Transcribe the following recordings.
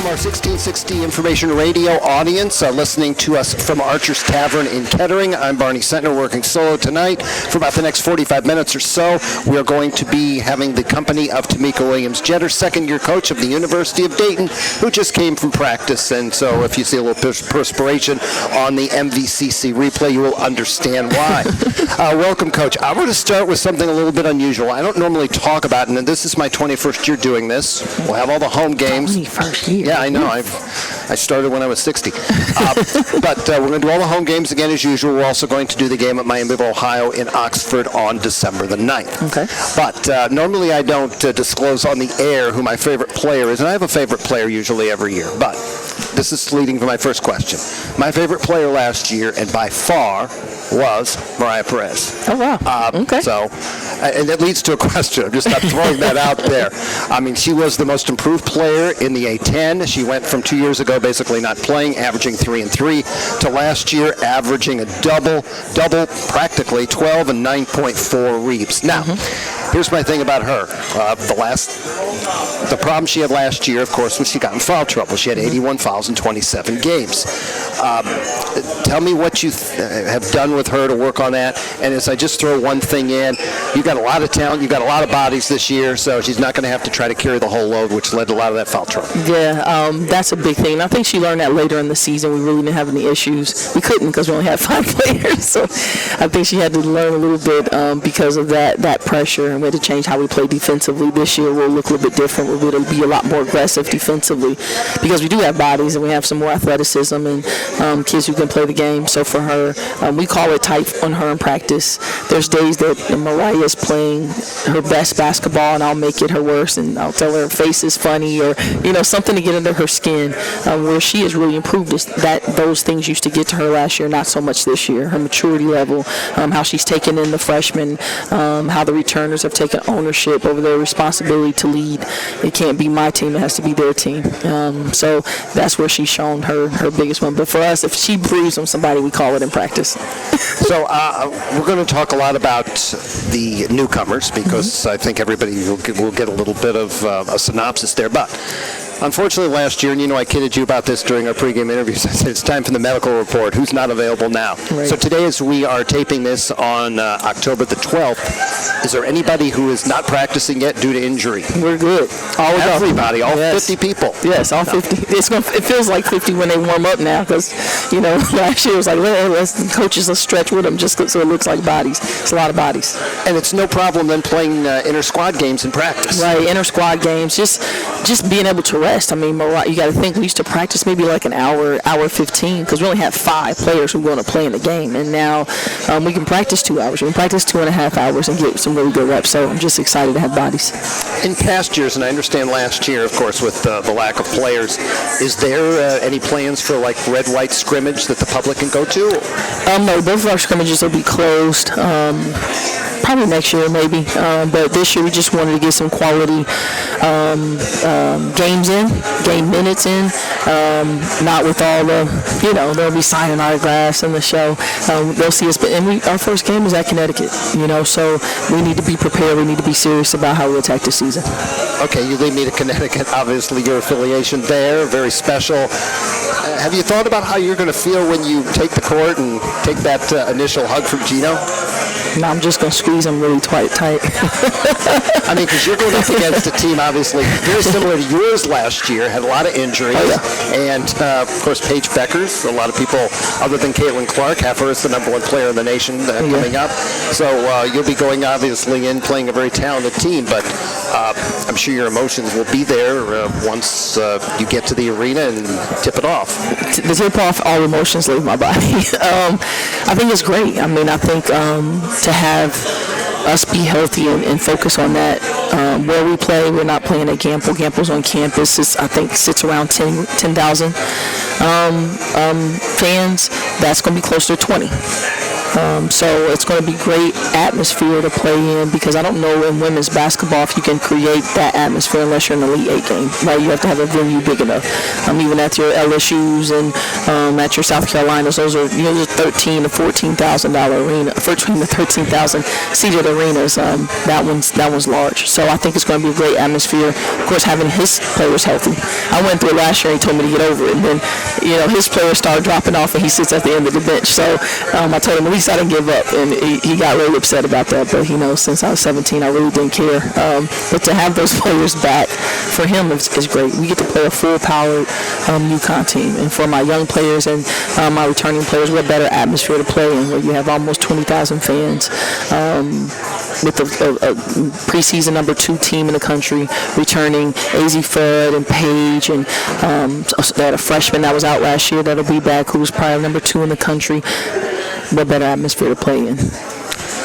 Our 1660 Information Radio audience listening to us from Archer's Tavern in Kettering. I'm Barney Sentner, working solo tonight. For about the next 45 minutes or so, we are going to be having the company of Tamika Williams-Jeter, second-year coach of the University of Dayton, who just came from practice. And so if you see a little perspiration on the MVCC replay, you will understand why. Welcome, Coach. I want to start with something a little bit unusual. I don't normally talk about it, and this is my 21st year doing this. We'll have all the home games. 21st year. Yeah, I know. I started when I was 60. But we're going to do all the home games again as usual. We're also going to do the game at Miamiville, Ohio in Oxford on December the 9th. Okay. But normally I don't disclose on the air who my favorite player is, and I have a favorite player usually every year. But this is leading to my first question. My favorite player last year, and by far, was Mariah Perez. Oh, wow. Okay. So, and that leads to a question. I'm just not throwing that out there. I mean, she was the most improved player in the A10. She went from 2 years ago basically not playing, averaging 3 and 3, to last year averaging a double practically 12 and 9.4 reaps. Now, here's my thing about her. The problem she had last year, of course, was she got in foul trouble. She had 81 fouls in 27 games. Tell me what you have done with her to work on that. And as I just throw one thing in, you've got a lot of talent, you've got a lot of bodies this year, so she's not going to have to try to carry the whole load, which led to a lot of that foul trouble. Yeah, that's a big thing. I think she learned that later in the season. We really didn't have any issues. We couldn't because we only had 5 players. So I think she had to learn a little bit because of that pressure, and we had to change how we play defensively. This year we'll look a little bit different. We'll be able to be a lot more aggressive defensively because we do have bodies and we have some more athleticism and kids who can play the game. So for her, we call it tight on her in practice. There's days that Mariah is playing her best basketball and I'll make it her worst, and I'll tell her face is funny or something to get under her skin. Where she has really improved is that those things used to get to her last year, not so much this year. Her maturity level, how she's taken in the freshmen, how the returners have taken ownership over their responsibility to lead. It can't be my team, it has to be their team. So that's where she's shown her biggest one. But for us, if she breathes on somebody, we call it in practice. So we're going to talk a lot about the newcomers because I think everybody will get a little bit of a synopsis there. But unfortunately, last year, and I kidded you about this during our pregame interviews, I said it's time for the medical report. Who's not available now? Right. So today, as we are taping this on October the 12th, is there anybody who is not practicing yet due to injury? We're good. Everybody, all 50 people. Yes, all 50. It feels like 50 when they warm up now because, last year it was like, let's stretch with them just so it looks like bodies. It's a lot of bodies. And it's no problem then playing inter-squad games in practice. Right, inter-squad games, just being able to rest. I mean, you got to think we used to practice maybe like an hour 15 because we only had 5 players who were going to play in the game. And now we can practice 2 hours. We can practice 2.5 hours and get some really good reps. So I'm just excited to have bodies. In past years, and I understand last year, of course, with the lack of players, is there any plans for like red-white scrimmage that the public can go to? No, both of our scrimmages will be closed. Probably next year, maybe. But this year, we just wanted to get some quality games in, game minutes in. Not with all the, they'll be signing autographs in the show. They'll see us. Our first game is at Connecticut, so we need to be prepared. We need to be serious about how we attack the season. Okay, you lead me to Connecticut. Obviously, your affiliation there, very special. Have you thought about how you're going to feel when you take the court and take that initial hug from Gino? No, I'm just going to squeeze them really tight. I mean, because you're going up against a team, obviously, very similar to yours last year, had a lot of injuries. Oh, yeah. And, of course, Paige Beckers, a lot of people, other than Caitlin Clark, have her as the #1 player in the nation coming up. So you'll be going, obviously, in playing a very talented team. But I'm sure your emotions will be there once you get to the arena and tip it off. The tip-off, all emotions leave my body. I think it's great. I mean, I think to have us be healthy and focus on that. Where we play, we're not playing at Gamble. Gamble's on campus. I think sits around 10,000 fans. That's going to be closer to 20. So it's going to be great atmosphere to play in, because I don't know in women's basketball if you can create that atmosphere unless you're in the Elite Eight game. Right? You have to have a venue big enough. Even at your LSU's and at your South Carolinas, those are $13,000 to $14,000 arena. Between the 13,000 seated arenas, that one's large. So I think it's going to be a great atmosphere. Of course, having his players healthy. I went through it last year. And he told me to get over it, and then his players started dropping off, and he sits at the end of the bench. So I told him at least I didn't give up, and he got really upset about that. But since I was 17, I really didn't care. But to have those players back for him is great. We get to play a full-powered UConn team, and for my young players and my returning players, what better atmosphere to play in, where you have almost 20,000 fans. With a preseason number 2 team in the country returning, AZ Fred and Paige, and they had a freshman that was out last year that'll be back, who was probably number 2 in the country. What better atmosphere to play in?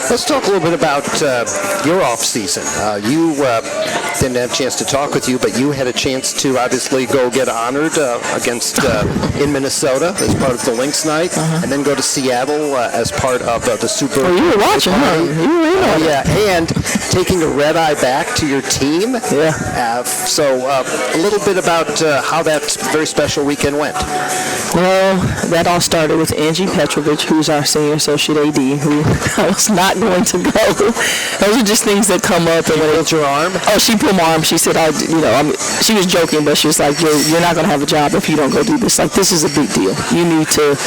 Let's talk a little bit about your off season. You didn't have a chance to talk with you, but you had a chance to obviously go get honored against in Minnesota as part of the Lynx night, and then go to Seattle as part of the Super. Oh, you were watching, huh? You were in on yeah, and taking a red eye back to your team. Yeah. So a little bit about how that very special weekend went. Well, that all started with Angie Petrovich, who's our senior associate AD, who I was not going to go. Those are just things that come up. And when pulled your arm? Oh, she pulled my arm. She said, she was joking, but she was like, you're not going to have a job if you don't go do this. Like, this is a big deal. You need to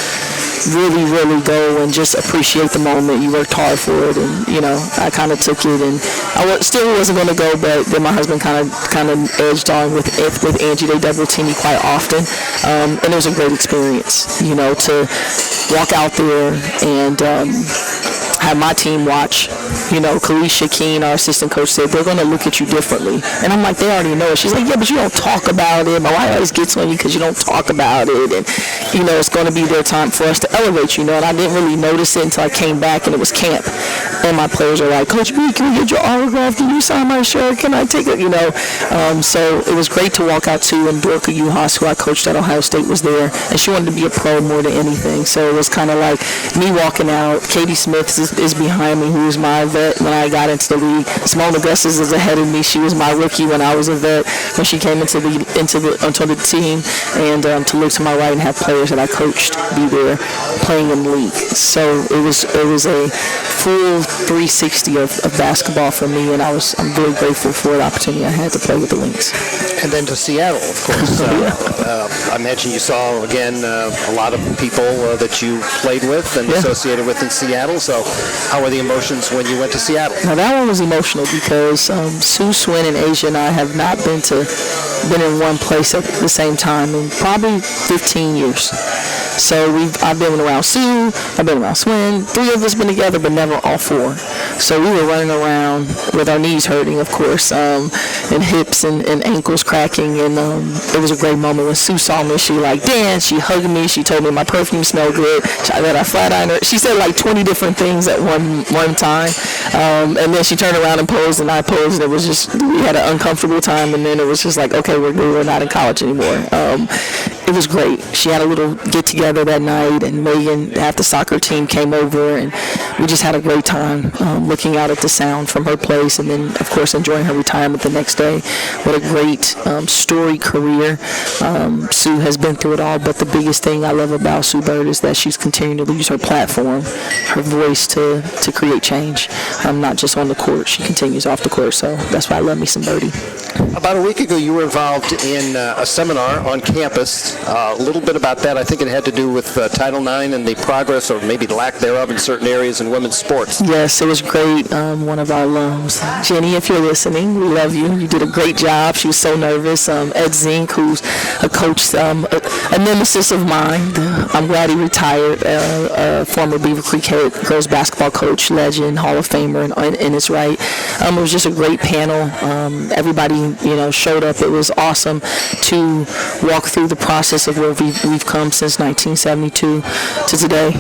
really, really go and just appreciate the moment. You worked hard for it, and I kind of took it, and still wasn't going to go, but then my husband kind of edged on with Angie. They double team me quite often, and it was a great experience, to walk out there and have my team watch. Kalisha Keene, our assistant coach, said they're going to look at you differently, and I'm like, they already know it. She's like, yeah, but you don't talk about it. My wife always gets on you because you don't talk about it, and it's going to be their time for us to elevate, and I didn't really notice it until I came back and it was camp, and my players are like, Coach B, can we get your autograph? Can you sign my shirt? Can I take it? So it was great to walk out to, and Dorka Uhas, who I coached at Ohio State, was there, and she wanted to be a pro more than anything. So it was kind of like me walking out. Katie Smith is behind me, who was my vet when I got into the league. Simone Augustus is ahead of me. She was my rookie when I was a vet when she came onto the team, and to look to my right and have players that I coached be there playing in the league. So it was a full 360 of basketball for me, and I'm very grateful for the opportunity I had to play with the Lynx. And then to Seattle, of course. I imagine you saw, again, a lot of people that you played with and associated with in Seattle. So how were the emotions when you went to Seattle? Now, that one was emotional because Sue Swin and Asia and I have not been in one place at the same time in probably 15 years. So I've been around Sue, I've been around Swin. 3 of us been together, but never all 4. So we were running around with our knees hurting, of course, and hips and ankles cracking. And it was a great moment when Sue saw me. She danced, she hugged me, she told me my perfume smelled good, that I flat ironed her. She said 20 different things at one time. And then she turned around and posed, and I posed, and it was just, we had an uncomfortable time, and then it was just like, okay, we're not in college anymore. It was great. She had a little get-together that night, and Megan, half the soccer team, came over, and we just had a great time looking out at the Sound from her place, and then, of course, enjoying her retirement the next day. What a great storied career. Sue has been through it all, but the biggest thing I love about Sue Bird is that she's continuing to use her platform, her voice to create change, not just on the court. She continues off the court, so that's why I love me some Birdie. About a week ago, you were involved in a seminar on campus. A little bit about that. I think it had to do with Title IX and the progress, or maybe the lack thereof, in certain areas in women's sports. Yes, it was great. One of our alums, Jenny, if you're listening, we love you. You did a great job. She was so nervous. Ed Zink, who's a coach, a nemesis of mine. I'm glad he retired. Former Beaver Creek girls basketball coach, legend, Hall of Famer, and it's right. It was just a great panel. Everybody, showed up. It was awesome to walk through the process process of where we've come since 1972 to today.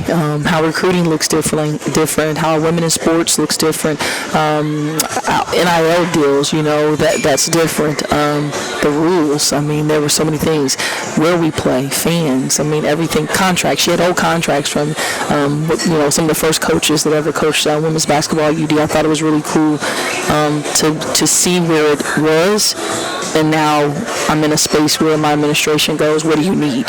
How recruiting looks different, how women in sports looks different, NIL deals, that's different. The rules, I mean, there were so many things. Where we play, fans, I mean, everything, contracts. She had old contracts from, some of the first coaches that ever coached women's basketball at UD. I thought it was really cool to see where it was, and now I'm in a space where my administration goes, what do you need?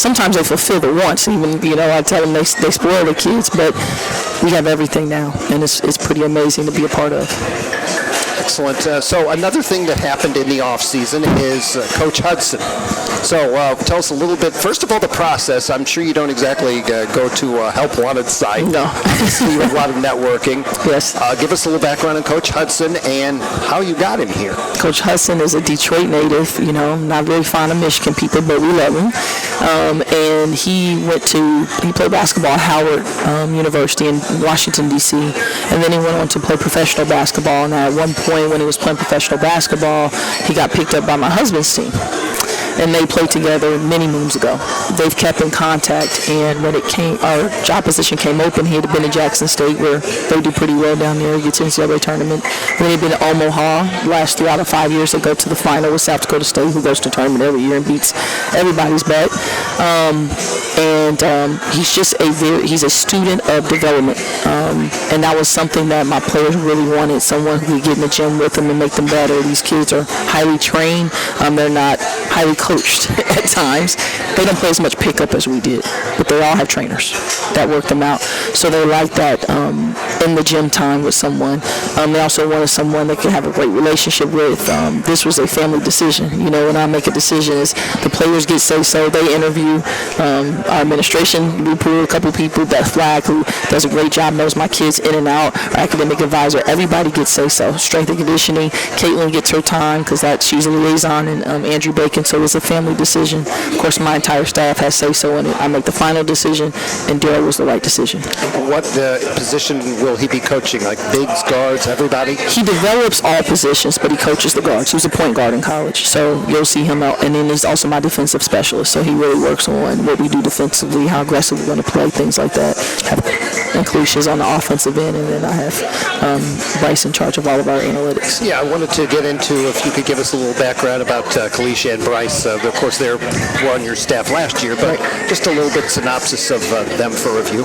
Sometimes they fulfill the wants. Even, I tell them they spoil the kids, but we have everything now, and it's pretty amazing to be a part of. Excellent. So another thing that happened in the off season is Coach Hudson. So tell us a little bit, first of all, the process. I'm sure you don't exactly go to a help wanted site. No. So you have a lot of networking. Yes. Give us a little background on Coach Hudson and how you got him here. Coach Hudson is a Detroit native, not very fond of Michigan people, but we love him. And he played basketball at Howard University in Washington, D.C., and then he went on to play professional basketball. And at one point when he was playing professional basketball, he got picked up by my husband's team. And they played together many moons ago. They've kept in contact, and when our job position came open, he had been at Jackson State, where they do pretty well down there, gets NCAA tournament. Then he'd been at Omaha. Last 3 out of 5 years, they go to the final with South Dakota State, who goes to tournament every year and beats everybody's bet. He's just he's a student of development, and that was something that my players really wanted, someone who could get in the gym with them and make them better. These kids are highly trained. They're not highly coached at times. They don't play as much pickup as we did, but they all have trainers that work them out. So they like that in the gym time with someone. They also wanted someone they could have a great relationship with. This was a family decision. When I make a decision, is the players get say-so. They interview our administration. We put a couple people, Beth Flag, who does a great job, knows my kids in and out, our academic advisor. Everybody gets say-so. Strength and conditioning, Caitlin gets her time because she's a liaison, and Andrew Bacon, so it's a family decision. Of course, my entire staff has say-so in it. I make the final decision, and Daryl was the right decision. What position will he be coaching? Like bigs, guards, everybody? He develops all positions, but he coaches the guards. He was a point guard in college, so you'll see him out. And then he's also my defensive specialist, so he really works on what we do defensively, how aggressive we're going to play, things like that. And Kalisha's on the offensive end, and then I have Bryce in charge of all of our analytics. Yeah, I wanted to get into, if you could give us a little background about Kalisha and Bryce. Of course, they were on your staff last year, but just a little bit synopsis of them for review.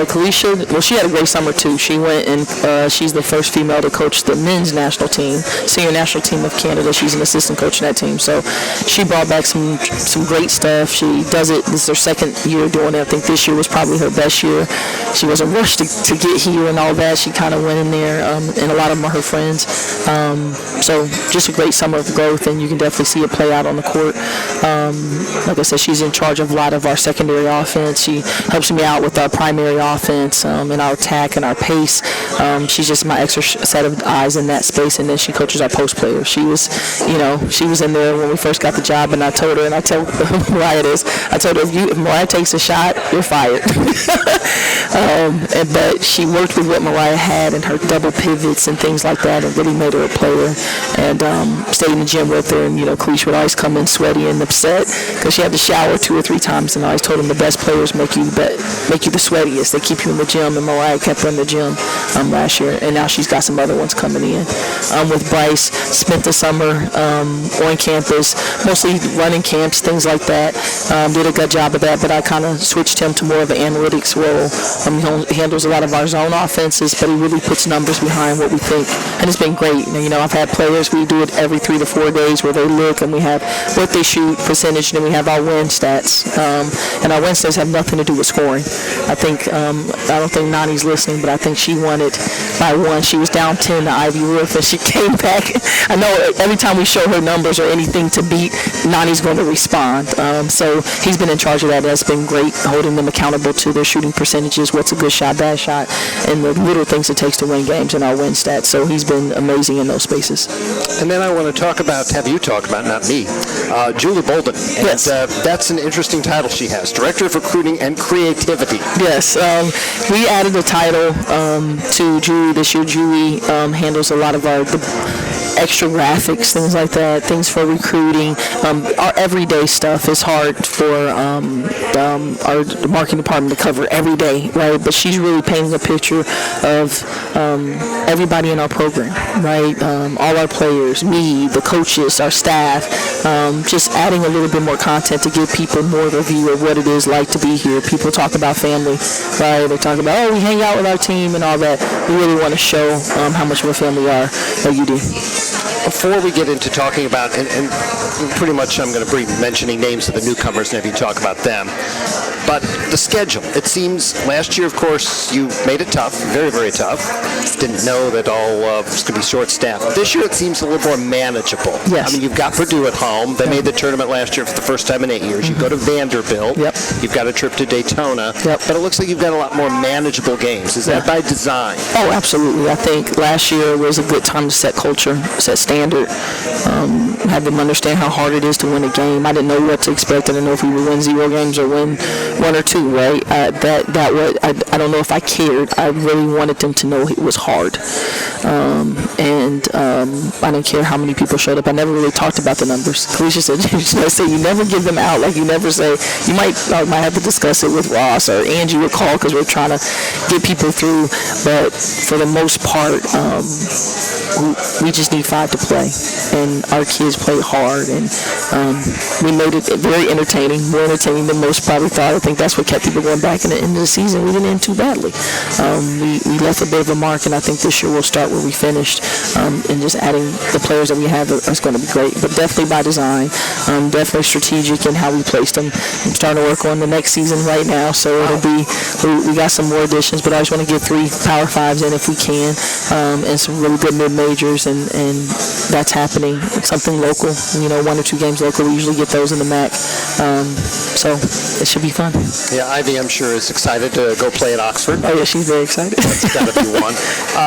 Kalisha, well, she had a great summer too. She went and she's the first female to coach the men's national team, senior national team of Canada. She's an assistant coach in that team, so she brought back some great stuff. She does it. This is her second year doing it. I think this year was probably her best year. She wasn't rushed to get here and all that. She kind of went in there, and a lot of them are her friends. So just a great summer of growth, and you can definitely see it play out on the court. Like I said, she's in charge of a lot of our secondary offense. She helps me out with our primary offense and our attack and our pace. She's just my extra set of eyes in that space, and then she coaches our post players. She was in there when we first got the job, and I told her, and I tell Mariah this, I told her, if Mariah takes a shot, you're fired. But she worked with what Mariah had and her double pivots and things like that, and really made her a player, and stayed in the gym with her. And Kalisha would always come in sweaty and upset because she had to shower 2 or 3 times, and I always told him the best players make you the sweatiest. They keep you in the gym, and Mariah kept her in the gym last year, and now she's got some other ones coming in. With Bryce, spent the summer on campus, mostly running camps, things like that. Did a good job of that, but I kind of switched him to more of an analytics role. He handles a lot of our zone offenses, but he really puts numbers behind what we think, and it's been great. I've had players, we do it every 3 to 4 days where they look, and we have what they shoot percentage, and then we have our win stats. And our win stats have nothing to do with scoring. I don't think Nani's listening, but I think she won it by 1. She was down 10 to Ivy Roof, and she came back. I know every time we show her numbers or anything to beat, Nani's going to respond. So he's been in charge of that. That's been great, holding them accountable to their shooting percentages, what's a good shot, bad shot, and the little things it takes to win games and our win stats. So he's been amazing in those spaces. And then I want to have you talk about, not me, Julie Bolden. And, yes. That's an interesting title she has, Director of Recruiting and Creativity. Yes. We added a title to Julie this year. Julie handles a lot of extra graphics, things like that, things for recruiting. Our everyday stuff is hard for our marketing department to cover every day, right? But she's really painting a picture of everybody in our program, right? All our players, me, the coaches, our staff, just adding a little bit more content to give people more of a view of what it is like to be here. People talk about family, right? They talk about, oh, we hang out with our team and all that. We really want to show how much of a family we are at UD. Before we get into talking about, and pretty much I'm going to be mentioning names of the newcomers and have you talk about them, but the schedule. It seems last year, of course, you made it tough, very, very tough. Didn't know that all was going to be short-staffed. This year it seems a little more manageable. Yes. I mean, you've got Purdue at home. They made the tournament last year for the first time in 8 years. You go to Vanderbilt. Yep. You've got a trip to Daytona. Yep. But it looks like you've got a lot more manageable games. Is that by design? Oh, absolutely. I think last year was a good time to set culture, set standard, have them understand how hard it is to win a game. I didn't know what to expect. I didn't know if we would win 0 games or win 1 or 2, right? I don't know if I cared. I really wanted them to know it was hard. I didn't care how many people showed up. I never really talked about the numbers. Kalisha said, you never give them out. Like, you never say, you might have to discuss it with Ross or Angie would call because we're trying to get people through. But for the most part, we just need 5 to play. And our kids play hard. And we made it very entertaining, more entertaining than most probably thought. I think that's what kept people going back in the end of the season. We didn't end too badly. We left a bit of a mark, and I think this year we'll start where we finished. And just adding the players that we have is going to be great. But definitely by design, definitely strategic in how we placed them. I'm starting to work on the next season right now, so it'll be, we got some more additions, but I just want to get 3 Power 5s in if we can, and some really good mid-majors, and that's happening. Something local, 1 or 2 games local. We usually get those in the MAC, so it should be fun. Yeah, Ivy, I'm sure, is excited to go play at Oxford. Oh, yeah, she's very excited. That's got to be one.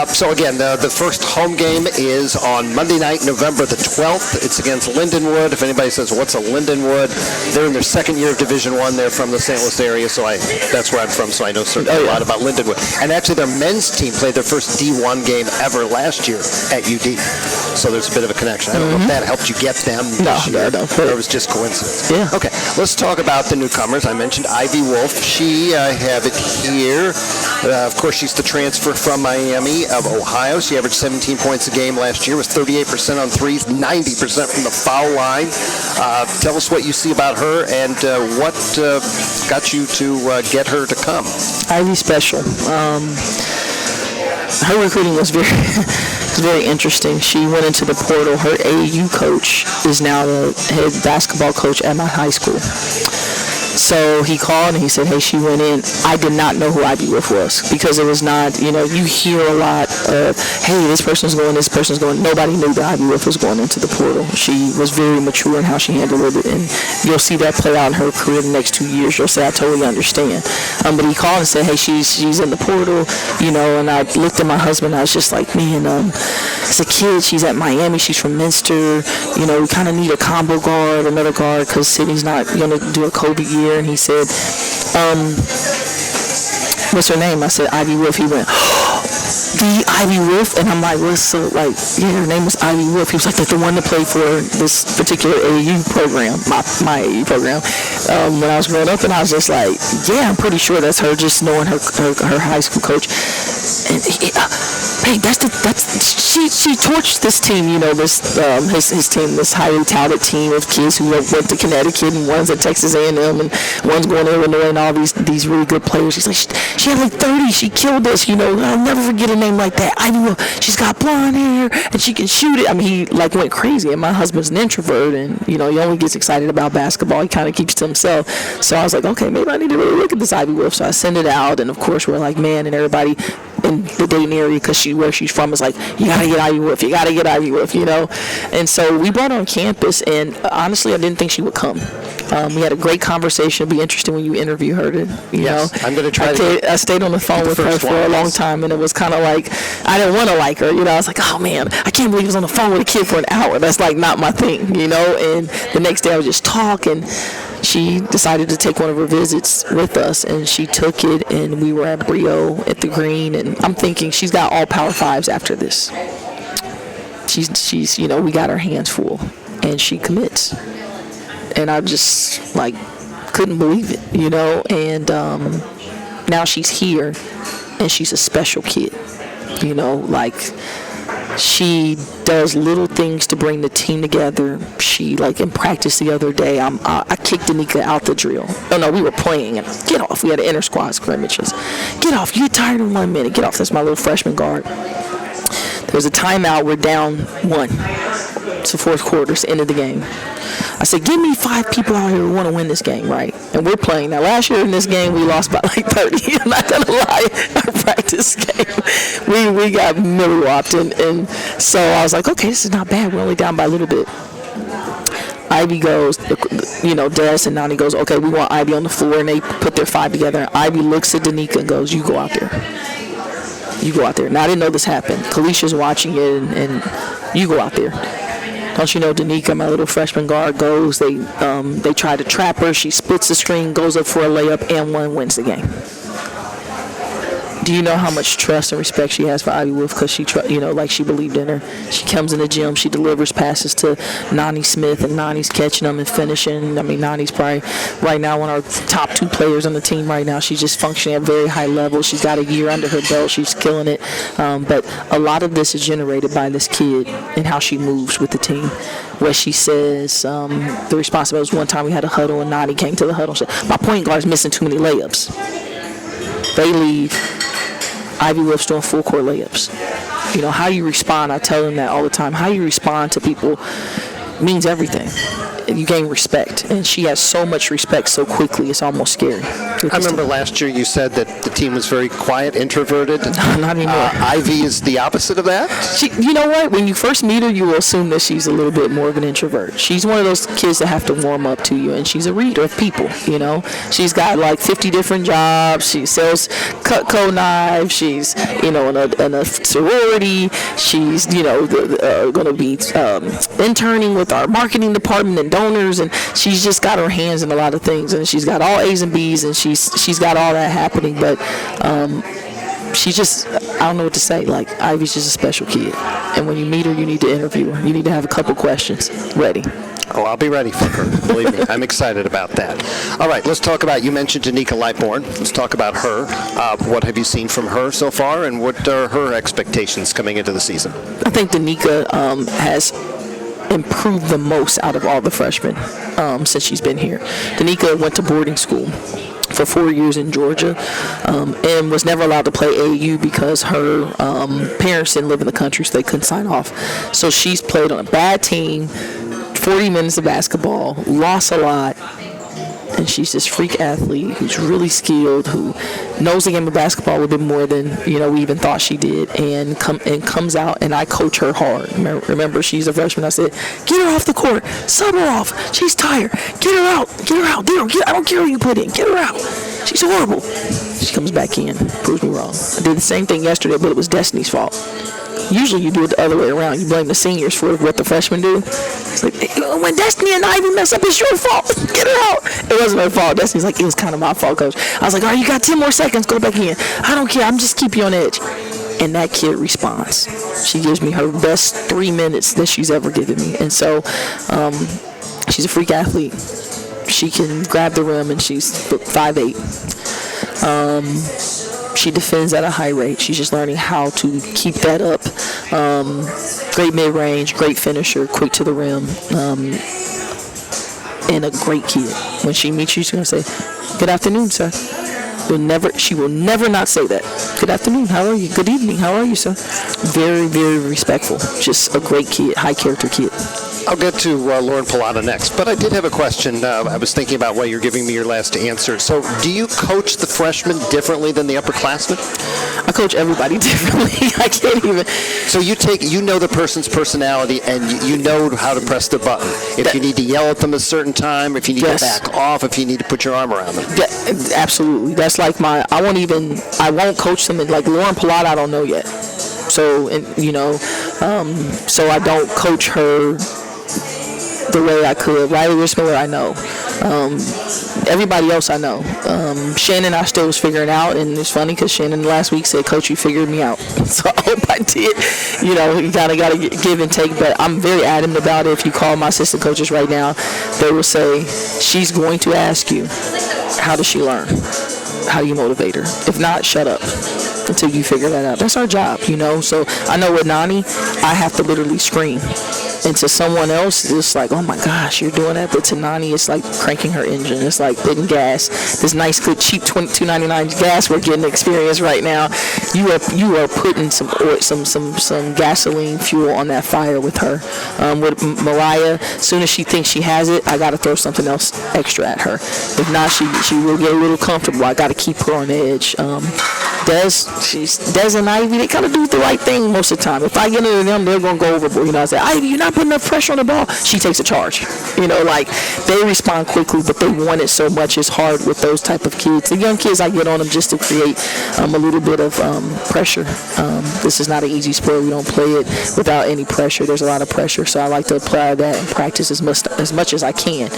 So again, the first home game is on Monday night, November the 12th. It's against Lindenwood. If anybody says, what's a Lindenwood? They're in their second year of Division I. They're from the St. Louis area, so that's where I'm from, so I know certainly a lot about Lindenwood. And actually, their men's team played their first D1 game ever last year at UD. So there's a bit of a connection. I don't know if that helped you get them this year, or it was just coincidence. Yeah. Okay, let's talk about the newcomers. I mentioned Ivy Wolf. She, I have it here. Of course, she's the transfer from Miami of Ohio. She averaged 17 points a game last year, was 38% on threes, 90% from the foul line. Tell us what you see about her and what got you to get her to come. Ivy special. Her recruiting was very interesting. She went into the portal. Her AAU coach is now the head basketball coach at my high school. So he called and he said, hey, she went in. I did not know who Ivy Wolf was because it was not, you hear a lot of, hey, this person's going. Nobody knew that Ivy Wolf was going into the portal. She was very mature in how she handled it, and you'll see that play out in her career the next 2 years. You'll say, I totally understand. But he called and said, hey, she's in the portal, and I looked at my husband. I was just like, man, as a kid, she's at Miami. She's from Minster. We kind of need a combo guard, another guard, because Sydney's not going to do a Kobe year. And he said, what's her name? I said, Ivy Wolf. He went, the Ivy Wolf? And I'm like, her name was Ivy Wolf. He was like, that's the one to play for this particular AAU program, my AAU program, when I was growing up. And I was just like, yeah, I'm pretty sure that's her, just knowing her high school coach. And hey, she torched this team, his team, this highly touted team of kids who went to Connecticut, and one's at Texas A&M, and one's going to Illinois, and all these really good players. She's like, she had like 30. She killed us, I'll never forget a name like that. Ivy Wolf. She's got blonde hair, and she can shoot it. I mean, he went crazy. And my husband's an introvert, and he only gets excited about basketball. He kind of keeps to himself. So I was like, okay, maybe I need to really look at this Ivy Wolf. So I sent it out, and of course we're like, man, and everybody in the Dayton area, because where she's from is like, you gotta get Ivy Wolf, and so we brought her on campus, and honestly I didn't think she would come. We had a great conversation. It'll be interesting when you interview her Yes, I'm going to try I stayed on the phone with her for a long time, and it was kind of like, I didn't want to like her, I was like, oh man, I can't believe I was on the phone with a kid for an hour. That's like not my thing, and the next day I was just talking. She decided to take one of her visits with us, and she took it, and we were at Brio at the Green, and I'm thinking she's got all Power 5s after this. she's we got our hands full, and she commits, and I just like couldn't believe it, and now she's here, and she's a special kid, like she does little things to bring the team together. She, like in practice the other day, I kicked Tamika out the drill. Oh no, we were playing, and get off. We had an inter squad scrimmages. Get off. You get tired in 1 minute. Get off. That's my little freshman guard. There was a timeout. We're down 1. It's the fourth quarter. It's the end of the game. I said, give me 5 people out here who want to win this game, right? And we're playing. Now, last year in this game, we lost by like 30. I'm not going to lie. Our practice game, we got milly-whopped. And so I was like, okay, this is not bad. We're only down by a little bit. Ivy goes, Des and Nani goes, okay, we want Ivy on the floor. And they put their 5 together. And Ivy looks at Danica and goes, you go out there. You go out there. Now, I didn't know this happened. Kalisha's watching it, and you go out there. Don't you know, Danica, my little freshman guard, goes. They try to trap her. She splits the screen, goes up for a layup, and wins the game. Do you know how much trust and respect she has for Ivy Wolf? Because she, she believed in her. She comes in the gym. She delivers passes to Nani Smith, and Nani's catching them and finishing. I mean, Nani's probably right now one of our top 2 players on the team right now. She's just functioning at a very high level. She's got a year under her belt. She's killing it. But a lot of this is generated by this kid and how she moves with the team. What she says, the responsibility was one time we had a huddle, and Nani came to the huddle and said, my point guard is missing too many layups. They leave. Ivy Wolf's doing full court layups. How you respond, I tell them that all the time. How you respond to people means everything. You gain respect, and she has so much respect so quickly, it's almost scary. I remember last year you said that the team was very quiet, introverted. Not anymore. Ivy is the opposite of that? You know what? When you first meet her, you will assume that she's a little bit more of an introvert. She's one of those kids that have to warm up to you, and she's a reader of people, She's got like 50 different jobs. She sells Cutco knives. She's, in a sorority. She's, going to be interning with our marketing department and donors, and she's just got her hands in a lot of things, and she's got all A's and B's, and she's got all that happening, but she's just, I don't know what to say. Like, Ivy's just a special kid, and when you meet her, you need to interview her. You need to have a couple questions ready. Oh, I'll be ready for her. Believe me, I'm excited about that. All right, let's talk about, you mentioned Danica Lightbourne. Let's talk about her. What have you seen from her so far, and what are her expectations coming into the season? I think Danica has improved the most out of all the freshmen since she's been here. Danica went to boarding school for 4 years in Georgia and was never allowed to play AAU because her parents didn't live in the country, so they couldn't sign off. So she's played on a bad team, 40 minutes of basketball, lost a lot, and she's this freak athlete who's really skilled, who knows the game of basketball a little bit more than we even thought she did, and comes out, and I coach her hard. Remember, she's a freshman. I said, get her off the court, sub her off. She's tired. Get her out. I don't care who you put in. Get her out. She's horrible. She comes back in, proves me wrong. I did the same thing yesterday, but it was Destiny's fault. Usually you do it the other way around. You blame the seniors for what the freshmen do. It's like, when Destiny and Ivy mess up, it's your fault. Get her out. It wasn't her fault. Destiny's like, it was kind of my fault, coach. I was like, all right, you got 10 more seconds. Go back in. I don't care. I'm just keep you on edge. And that kid responds. She gives me her best 3 minutes that she's ever given me. And so she's a freak athlete. She can grab the rim, and she's 5'8". She defends at a high rate. She's just learning how to keep that up. Great mid-range, great finisher, quick to the rim, and a great kid. When she meets you, she's going to say, good afternoon, sir. She will never not say that. Good afternoon, how are you? Good evening, how are you, sir? Very, very respectful. Just a great kid, high-character kid. I'll get to Lauren Pilata next, but I did have a question. I was thinking about while you're giving me your last answer. So do you coach the freshmen differently than the upperclassmen? I coach everybody differently. I can't even. So you know the person's personality, and you know how to press the button. If you need to yell at them at a certain time, if you need to back off, if you need to put your arm around them. Absolutely. That's like I won't coach them. Like Lauren Pilata, I don't know yet. So, so I don't coach her the way I could. Riley Richmiller, I know. Everybody else I know. Shannon, I still was figuring out, and it's funny because Shannon last week said, "Coach, you figured me out." So I hope I did. You know, you kind of got to give and take, but I'm very adamant about it. If you call my assistant coaches right now, they will say, she's going to ask you, how does she learn? How do you motivate her? If not, shut up until you figure that out. That's our job, you know. So I know with Nani, I have to literally scream. And to someone else, it's like, oh my gosh, you're doing that. But to Nani, it's like cranking her engine. It's like putting gas. This nice, good, cheap $22.99 gas we're getting to experience right now. You are putting some gasoline fuel on that fire with her. With Mariah, as soon as she thinks she has it, I got to throw something else extra at her. If not, she will get a little comfortable. I got to keep her on the edge. Des and Ivy, they kind of do the right thing most of the time. If I get into them, they're going to go overboard. You know, I say, Ivy, you're not putting enough pressure on the ball. She takes a charge. You know, like, they respond quickly, but they want it so much. It's hard with those type of kids. The young kids, I get on them just to create a little bit of pressure. This is not an easy sport. We don't play it without any pressure. There's a lot of pressure, so I like to apply that and practice as much as I can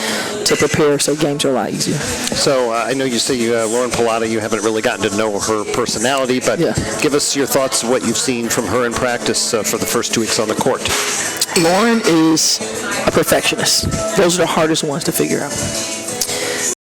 to prepare so games are a lot easier. So I know you say Lauren Pilata, you haven't really gotten to know her personality, but give us your thoughts of what you've seen from her in practice for the first 2 weeks on the court. Lauren is a perfectionist. Those are the hardest ones to figure out.